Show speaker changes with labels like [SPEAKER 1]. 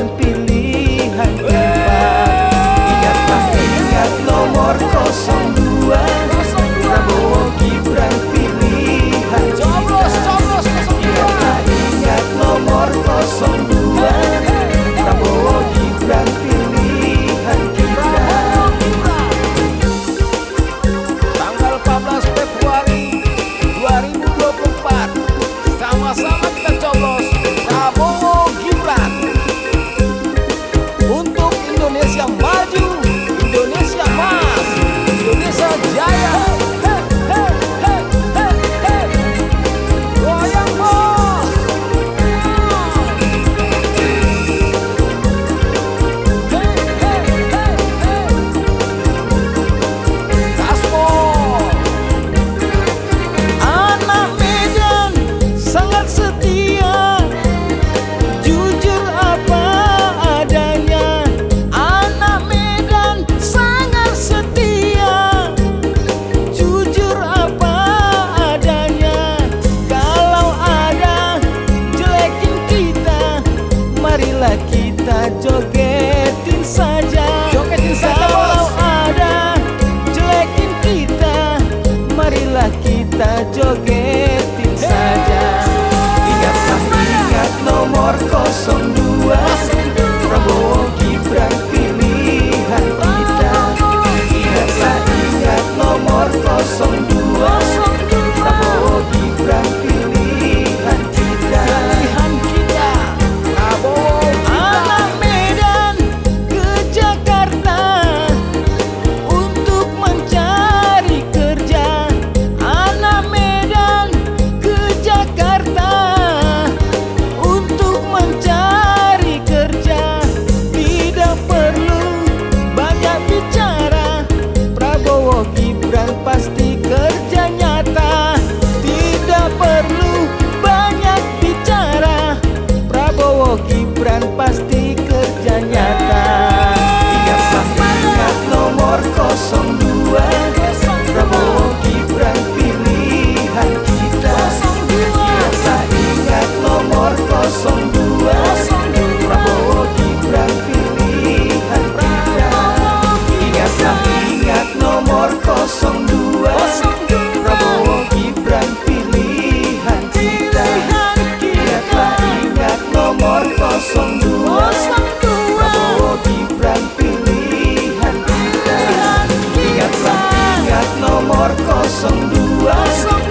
[SPEAKER 1] Gibran pilihan kita. Ingatlah ingat nomor 02, Prabowo Gibran pilihan kita. Ingatlah ingat nomor 02, Prabowo Gibran pilihan kita.
[SPEAKER 2] Tanggal 14 Februari 2024, sama-sama kita coblos Prabowo Gibran untuk Indonesia maju, Indonesia emas, Indonesia jaya. Goyang bos. Gaspol.
[SPEAKER 1] Anak Medan sangat setia, jujur apa adanya. Anak Medan sangat setia, jujur apa adanya. Kalau ada jelekin kita, marilah kita jogetin saja.
[SPEAKER 2] Jogetin saja,
[SPEAKER 1] Kalau
[SPEAKER 2] bos.
[SPEAKER 1] ada jelekin kita, marilah kita jogetin saja. Ingatlah ingat nomor 02, Prabowo Gibran pilihan kita. Ingatlah ingat nomor 02, Prabowo Gibran pilihan kita.
[SPEAKER 2] Prabowo
[SPEAKER 1] Anak Medan ke Jakarta untuk mencari kerja. Anak Medan ke Jakarta untuk mencari kerja. Tidak perlu banyak bicara, Prabowo Gibran pasti kerja nyata. Tidak perlu banyak bicara, Prabowo Gibran pasti kerja nyata. Ingatlah ingat nomor 02, Prabowo Gibran pilihan kita. Ingatlah ingat nomor 02, Prabowo Gibran pilihan kita. Ingatlah ingat nomor 02, Prabowo Gibran pilihan kita. Ingatlah ingat nomor 02, Prabowo Gibran pilihan kita. Ingatlah ingat nomor 02,